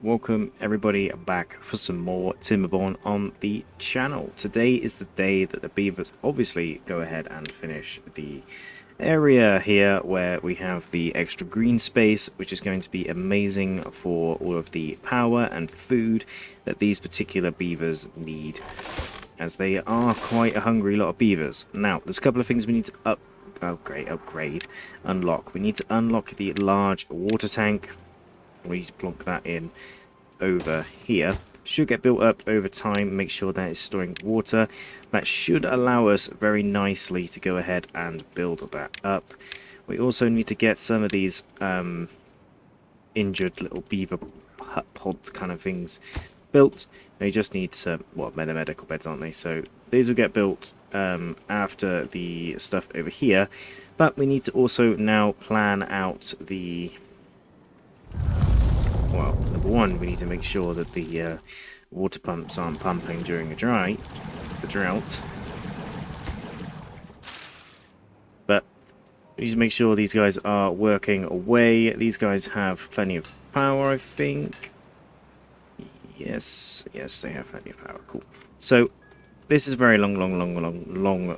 Welcome everybody back for some more Timberborn on the channel. Today is the day that the beavers obviously go ahead and finish the area here where we have the extra green space, which is going to be amazing for all of the power and food that these particular beavers need, as they are quite a hungry lot of beavers. Now, there's a couple of things we need to unlock. We need to unlock the large water tank. We need to plonk that in over here. Should get built up over time. Make sure that it's storing water. That should allow us very nicely to go ahead and build that up. We also need to get some of these injured little beaver hut pods kind of things built. They just need some, well, they're medical beds, aren't they? So these will get built after the stuff over here. But we need to also now plan out the... Well, number one, we need to make sure that the water pumps aren't pumping during the drought. But we need to make sure these guys are working away. These guys have plenty of power, I think. Yes, they have plenty of power. Cool. So this is a very long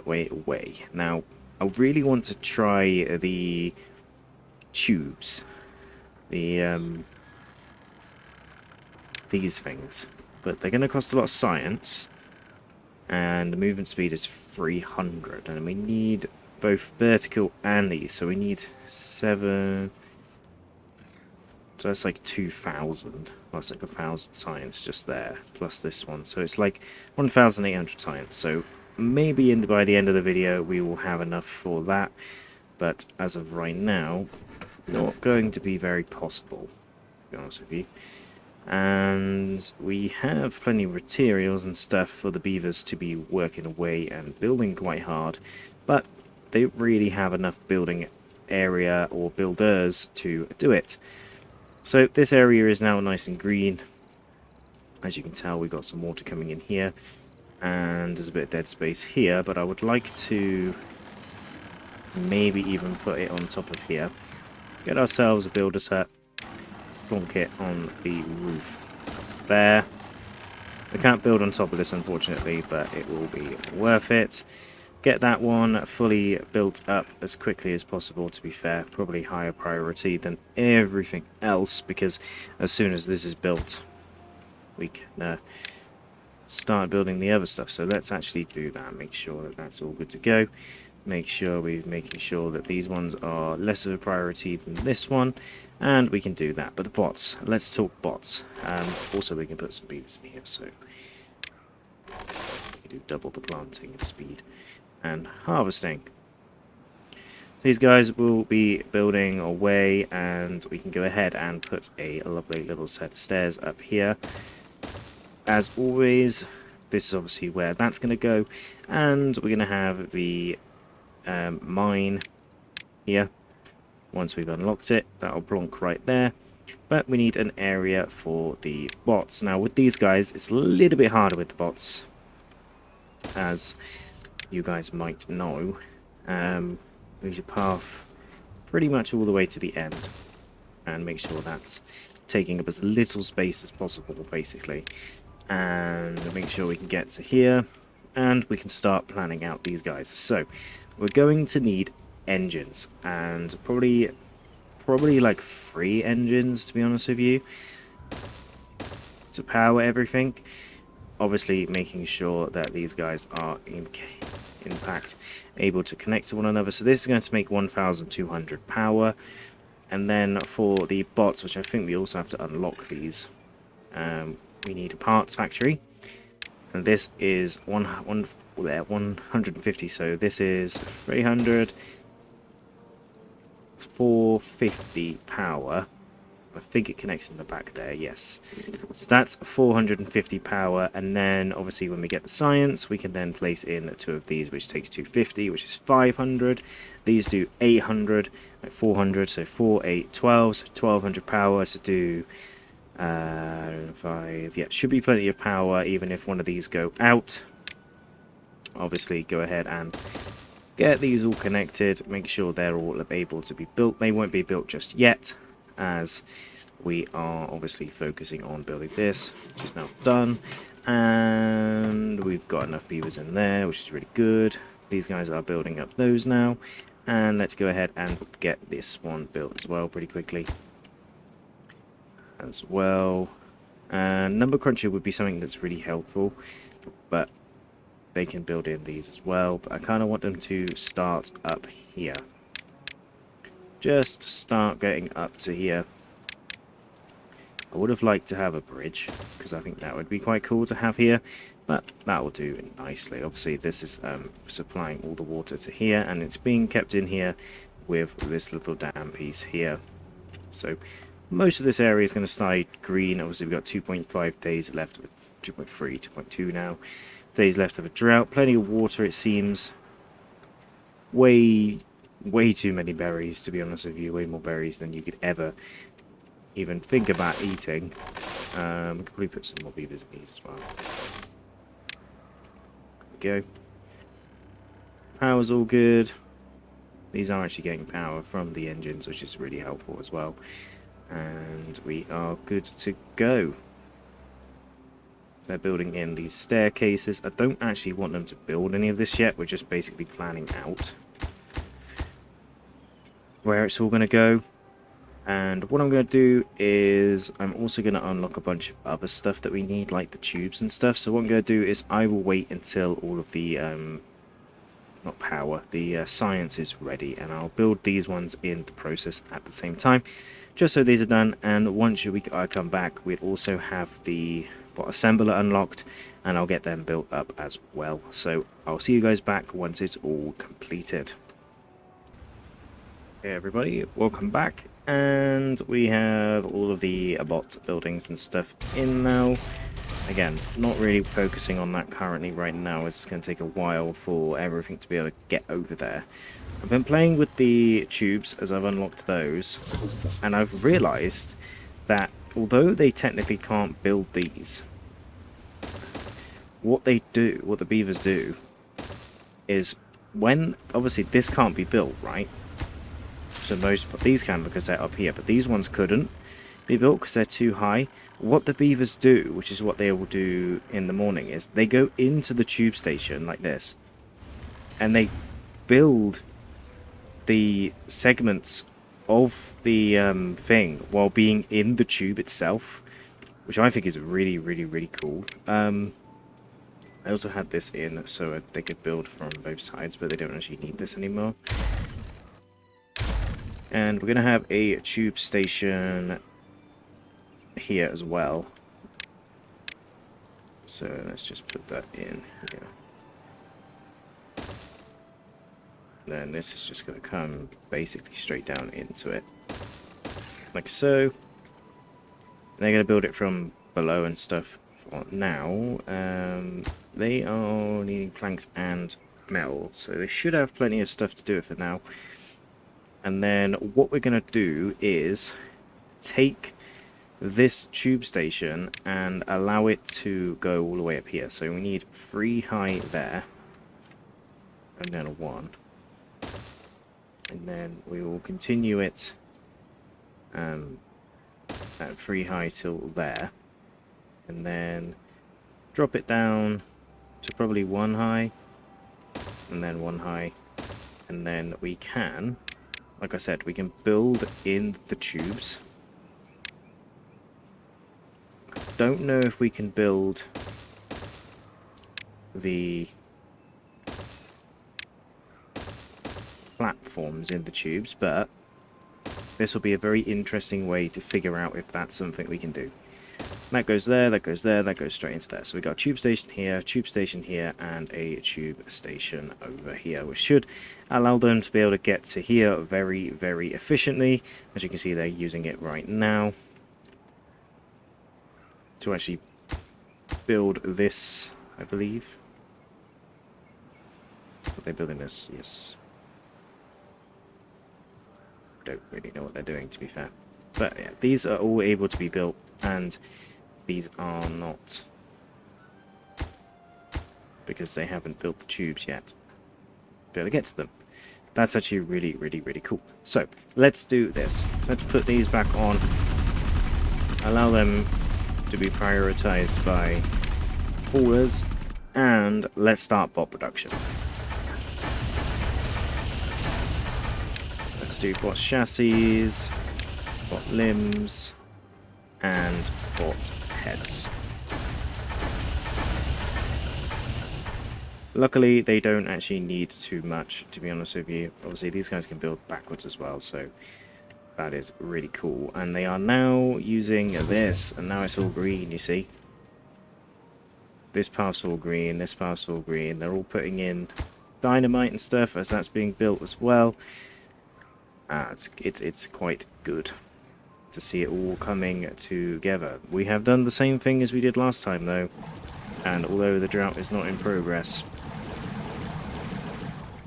way away. Now, I really want to try the tubes. These things, but they're going to cost a lot of science, and the movement speed is 300, and we need both vertical and these, so we need 7, so that's like 2,000, well, that's like 1,000 science just there, plus this one, so it's like 1,800 science. So maybe by the end of the video we will have enough for that, but as of right now, not going to be very possible, to be honest with you. And we have plenty of materials and stuff for the beavers to be working away and building quite hard, but they don't really have enough building area or builders to do it. So this area is now nice and green. As you can tell, we've got some water coming in here, and there's a bit of dead space here, but I would like to maybe even put it on top of here. Get ourselves a builder's hut. Plonk it on the roof there. We can't build on top of this, unfortunately, but it will be worth it. Get that one fully built up as quickly as possible, to be fair. Probably higher priority than everything else, because as soon as this is built, we can start building the other stuff. So let's actually do that. Make sure that that's all good to go. Make sure we're making sure that these ones are less of a priority than this one, and we can do that. But the bots, let's talk bots. Also, we can put some beavers in here, so we do double the planting speed and harvesting. These guys will be building away, and we can go ahead and put a lovely little set of stairs up here. As always, this is obviously where that's going to go, and we're going to have the mine here. Once we've unlocked it, that'll plonk right there. But we need an area for the bots. Now with these guys, it's a little bit harder with the bots, as you guys might know. We need to path pretty much all the way to the end and make sure that's taking up as little space as possible, basically, and make sure we can get to here, and we can start planning out these guys. So we're going to need engines, and probably like 3 engines, to be honest with you, to power everything. Obviously making sure that these guys are in fact able to connect to one another. So this is going to make 1,200 power, and then for the bots, which I think we also have to unlock these, we need a parts factory. And this is 150, so this is 300, 450 power. I think it connects in the back there, yes. So that's 450 power, and then obviously when we get the science, we can then place in 2 of these, which takes 250, which is 500. These do 800, 400, so 4, 8, 12, so 1,200 power to do 5, yeah, should be plenty of power even if one of these go out. Obviously go ahead and get these all connected, make sure they're all able to be built. They won't be built just yet, as we are obviously focusing on building this, which is now done. And we've got enough beavers in there, which is really good. These guys are building up those now. And let's go ahead and get this one built as well pretty quickly. As well. And number cruncher would be something that's really helpful, but they can build in these as well. But I kind of want them to start up here. Just start getting up to here. I would have liked to have a bridge, because I think that would be quite cool to have here, but that will do nicely. Obviously this is supplying all the water to here, and it's being kept in here with this little dam piece here. So most of this area is going to stay green. Obviously we've got 2.5 days left, 2.3, 2.2 now, days left of a drought. Plenty of water it seems. Way too many berries, to be honest with you. Way more berries than you could ever even think about eating. We could probably put some more beavers in these as well. There we go. Power's all good. These are actually getting power from the engines, which is really helpful as well. And we are good to go. So they're building in these staircases. I don't actually want them to build any of this yet. We're just basically planning out where it's all going to go. And what I'm going to do is I'm also going to unlock a bunch of other stuff that we need, like the tubes and stuff. So what I'm going to do is I will wait until all of the not power, the science is ready, and I'll build these ones in the process at the same time, just so these are done. And once I come back, we'd also have the assembler unlocked, and I'll get them built up as well. So I'll see you guys back once it's all completed. Hey everybody, welcome back, and we have all of the bot buildings and stuff in now. Again, not really focusing on that currently right now, as it's going to take a while for everything to be able to get over there. I've been playing with the tubes as I've unlocked those, and I've realised that although they technically can't build these, what the beavers do, is when, obviously this can't be built, right? So these can, because they're up here, but these ones couldn't be built because they're too high. What the beavers do, which is what they will do in the morning, is they go into the tube station like this, and they build the segments of the thing while being in the tube itself, which I think is really, really, really cool. I also had this in so they could build from both sides, but they don't actually need this anymore. And we're going to have a tube station here as well. So let's just put that in here. Then this is just going to come basically straight down into it, like so. And they're going to build it from below and stuff for now. They are needing planks and metal, so they should have plenty of stuff to do it for now. And then what we're going to do is take this tube station and allow it to go all the way up here. So we need 3 high there, and then a 1. And then we will continue it at 3 high till there. And then drop it down to probably 1 high, and then 1 high. And then we can, like I said, we can build in the tubes. Don't know if we can build the platforms in the tubes, but this will be a very interesting way to figure out if that's something we can do. That goes there, that goes there, that goes straight into there. So we got a tube station here, and a tube station over here, which should allow them to be able to get to here very, very efficiently. As you can see, they're using it right now to actually build this, I believe. Are they building this? Yes. Don't really know what they're doing, to be fair. But yeah, these are all able to be built, and these are not, because they haven't built the tubes yet. Be able to get to them. That's actually really, really, really cool. So let's do this. Let's put these back on. allow them to be prioritized by haulers, and let's start bot production. Let's do bot chassis, bot limbs, and bot heads. Luckily, they don't actually need too much, to be honest with you. Obviously, these guys can build backwards as well, so that is really cool. And they are now using this, and now it's all green, you see. This path's all green, this path's all green. They're all putting in dynamite and stuff as that's being built as well. It's quite good to see it all coming together. We have done the same thing as we did last time, though. And although the drought is not in progress,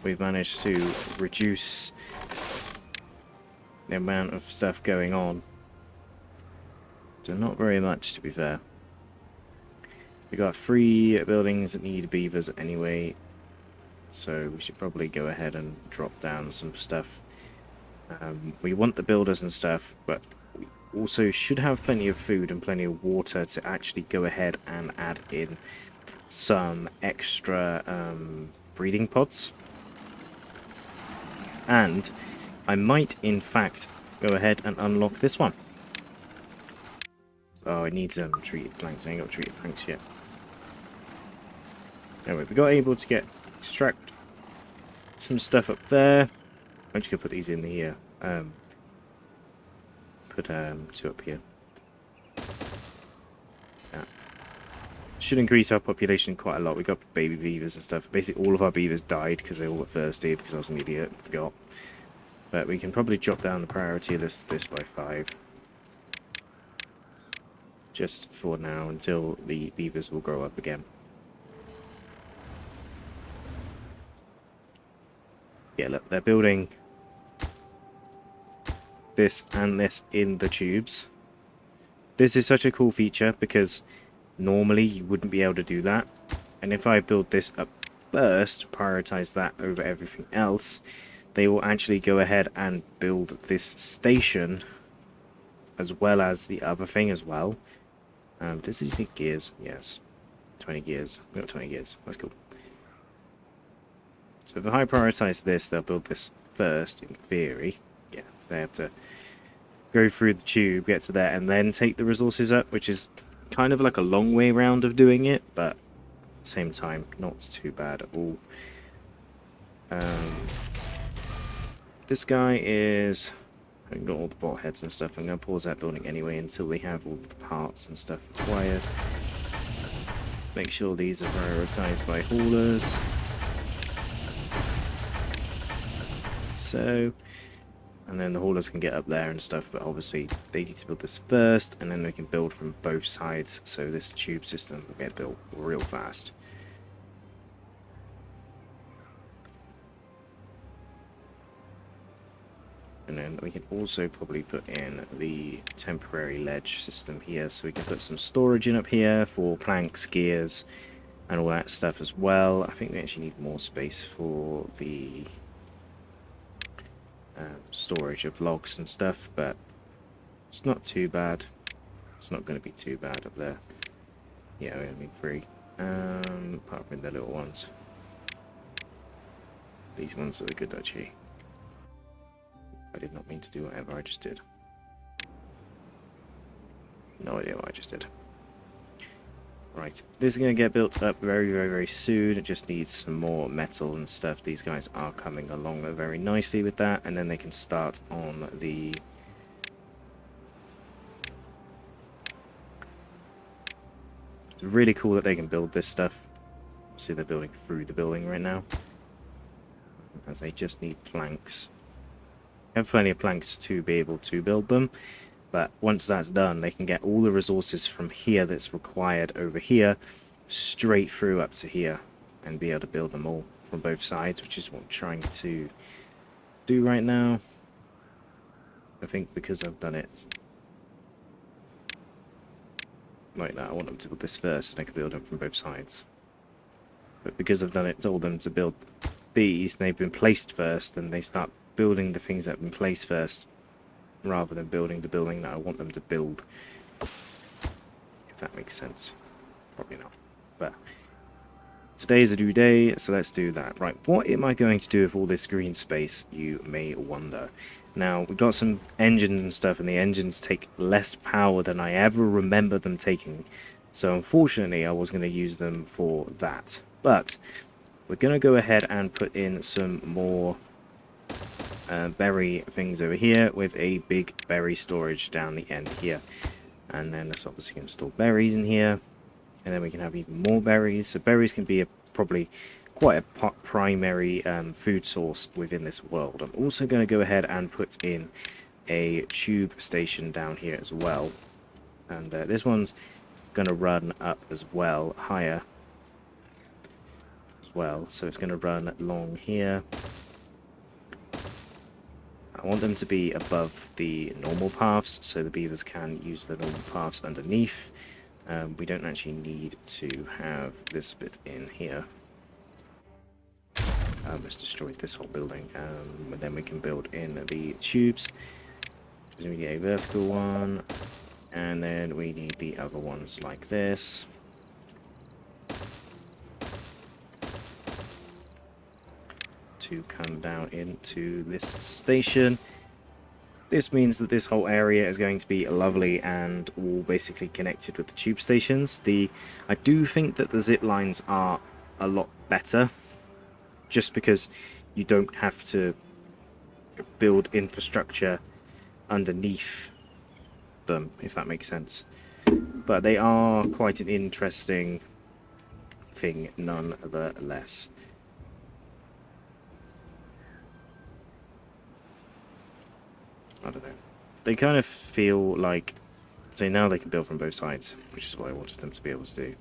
we've managed to reduce the amount of stuff going on. So not very much, to be fair. We got 3 buildings that need beavers anyway, so we should probably go ahead and drop down some stuff. We want the builders and stuff, but we also should have plenty of food and plenty of water to actually go ahead and add in some extra breeding pods. And I might, in fact, go ahead and unlock this one. Oh, it needs treated planks. I ain't got treated planks yet. Anyway, we got able to extract some stuff up there. I'm just gonna put these in here. Put 2 up here. Yeah. Should increase our population quite a lot. We got baby beavers and stuff. Basically, all of our beavers died because they all got thirsty because I was an idiot. Forgot. But we can probably drop down the priority list of this by 5. Just for now, until the beavers will grow up again. Yeah, look, they're building this and this in the tubes. This is such a cool feature because normally you wouldn't be able to do that. And if I build this up first, prioritize that over everything else, they will actually go ahead and build this station as well as the other thing as well. Does this need gears? Yes. 20 gears. We got 20 gears. That's cool. So if I prioritize this, they'll build this first, in theory. Yeah, they have to go through the tube, get to there, and then take the resources up, which is kind of like a long way round of doing it, but at the same time, not too bad at all. This guy is... I've got all the bot heads and stuff. I'm going to pause that building anyway until we have all the parts and stuff required. Make sure these are prioritized by haulers. So, and then the haulers can get up there and stuff, but obviously they need to build this first, and then we can build from both sides, so this tube system will get built real fast. And then we can also probably put in the temporary ledge system here, so we can put some storage in up here for planks, gears, and all that stuff as well. I think we actually need more space for the storage of logs and stuff, but it's not too bad. It's not going to be too bad up there. Yeah, we only need 3. Apart from the little ones. These ones are good actually. I did not mean to do whatever I just did. No idea what I just did. Right, this is going to get built up very, very, very soon. It just needs some more metal and stuff. These guys are coming along very nicely with that, and then they can start on the... It's really cool that they can build this stuff. See, they're building through the building right now. As they just need planks. They have plenty of planks to be able to build them. But once that's done, they can get all the resources from here that's required over here, straight through up to here, and be able to build them all from both sides, which is what I'm trying to do right now. I think because I've done it like that, I want them to build this first, and I can build them from both sides. But because I've done it, told them to build these, and they've been placed first, and they start building the things that have been placed first, rather than building the building that I want them to build. If that makes sense. Probably not. But today's a new day, so let's do that. Right, what am I going to do with all this green space, you may wonder. Now, we've got some engines and stuff, and the engines take less power than I ever remember them taking. So unfortunately, I was going to use them for that. But we're going to go ahead and put in some more berry things over here with a big berry storage down the end here. And then let's obviously install berries in here. And then we can have even more berries. So berries can be probably quite a primary food source within this world. I'm also going to go ahead and put in a tube station down here as well. And this one's going to run up as well, higher as well. So it's going to run along here. I want them to be above the normal paths, so the beavers can use the normal paths underneath. We don't actually need to have this bit in here. Let's destroy this whole building, and then we can build in the tubes. So we need a vertical one, and then we need the other ones like this. To come down into this station. This means that this whole area is going to be lovely and all basically connected with the tube stations. I do think that the zip lines are a lot better, just because you don't have to build infrastructure underneath them, if that makes sense. But they are quite an interesting thing nonetheless. I don't know. They kind of feel like... So now they can build from both sides, which is what I wanted them to be able to do.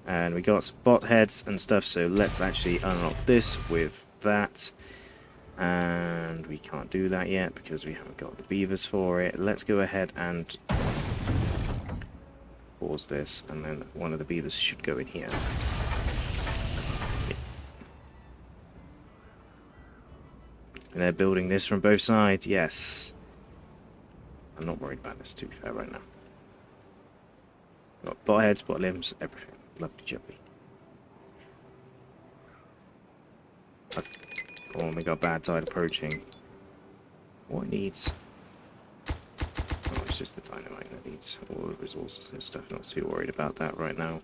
And we got some bot heads and stuff, so let's actually unlock this with that. And we can't do that yet because we haven't got the beavers for it. Let's go ahead and pause this, and then one of the beavers should go in here. And they're building this from both sides, yes. I'm not worried about this, to be fair, right now. Got bot heads, bot limbs, everything. Lovely jubbly. Oh, we got bad tide approaching. What needs? Oh, it's just the dynamite that needs all the resources and stuff. Not too worried about that right now.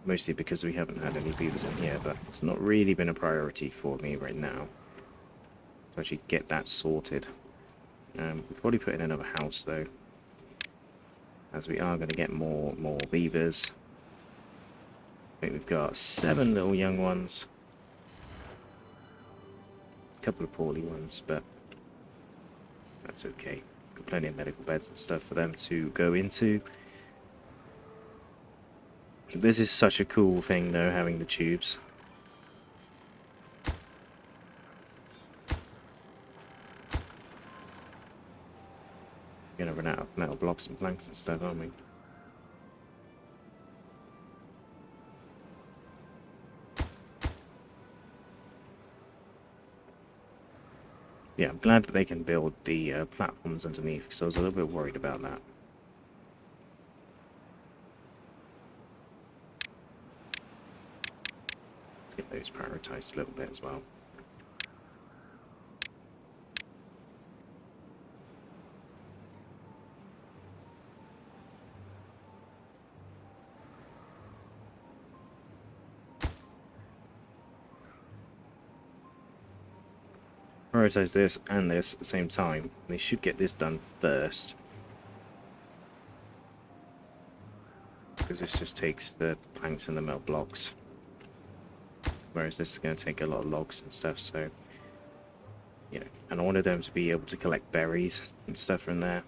Mostly because we haven't had any beavers in here, but it's not really been a priority for me right now to actually get that sorted. We'll probably put in another house though, as we are going to get more beavers. I think we've got 7 little young ones, a couple of poorly ones, but that's okay. Got plenty of medical beds and stuff for them to go into. This is such a cool thing though, having the tubes. We're gonna run out of metal blocks and planks and stuff, aren't we? Yeah, I'm glad that they can build the platforms underneath, because I was a little bit worried about that. Let's get those prioritized a little bit as well. Prioritize this and this at the same time. They should get this done first, because this just takes the planks and the metal blocks, whereas this is going to take a lot of logs and stuff. So, you know, and I wanted them to be able to collect berries and stuff from there.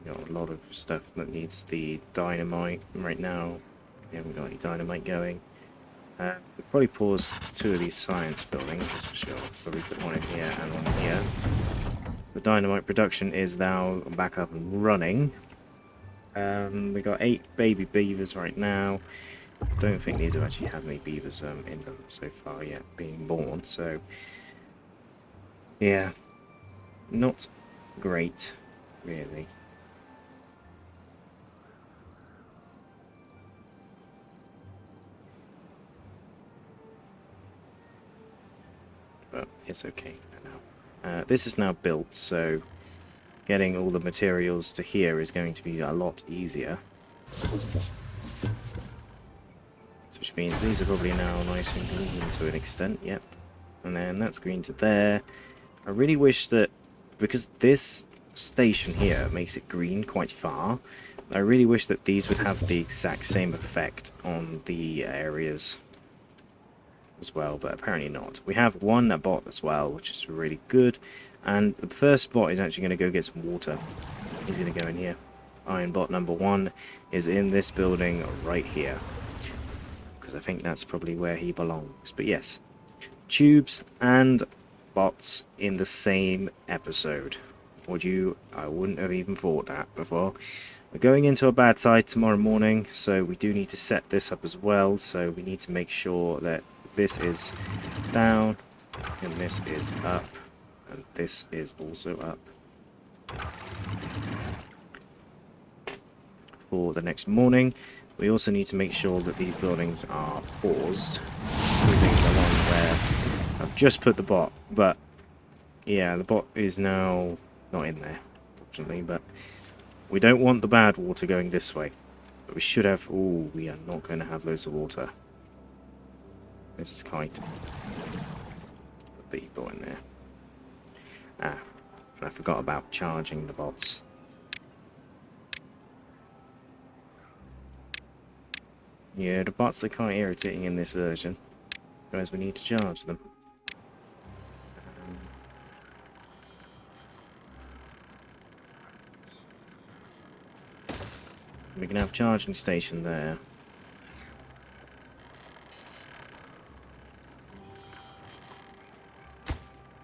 You got a lot of stuff that needs the dynamite right now. We haven't got any dynamite going. We'll probably pause 2 of these science buildings, that's for sure. Probably put one in here and one here. The dynamite production is now back up and running. We got 8 baby beavers right now. Don't think these have actually had any beavers in them so far yet, being born. So, yeah, Not great, really. But it's okay now. This is now built, so getting all the materials to here is going to be a lot easier. Which means these are probably now nice and green to an extent, yep. And then that's green to there. I really wish that, because this station here makes it green quite far, I really wish that these would have the exact same effect on the areas as well, but apparently not. We have one bot as well, which is really good, and the first bot is actually going to go get some water. He's going to go in here. Iron bot number 1 is in this building right here, because I think that's probably where he belongs. But yes, tubes and bots in the same episode. I wouldn't have even thought that before. We're going into a bad side tomorrow morning, so we do need to set this up as well. So we need to make sure that this is down, and this is up, and this is also up. For the next morning, we also need to make sure that these buildings are paused, including the one where I've just put the bot, but yeah, the bot is now not in there, fortunately, but we don't want the bad water going this way. But we should have... Oh, we are not going to have loads of water. This is kite. Put the bot in there. Ah, and I forgot about charging the bots. Yeah, the bots are quite irritating in this version. Guys, we need to charge them. We can have charging station there.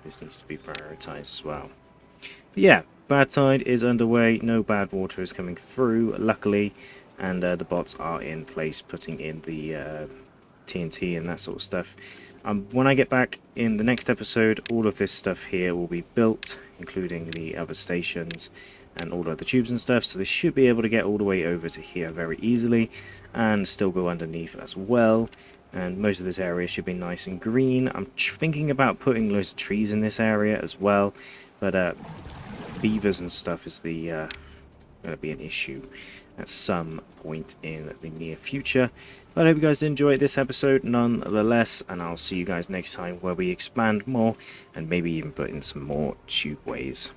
This needs to be prioritized as well. But yeah, bad tide is underway. No bad water is coming through, luckily. And the bots are in place, putting in the TNT and that sort of stuff. When I get back in the next episode, all of this stuff here will be built, including the other stations and all of the tubes and stuff. So they should be able to get all the way over to here very easily and still go underneath as well. And most of this area should be nice and green. I'm thinking about putting loads of trees in this area as well, but beavers and stuff is the going to be an issue at some point in the near future. But I hope you guys enjoyed this episode nonetheless, and I'll see you guys next time where we expand more and maybe even put in some more tubeways.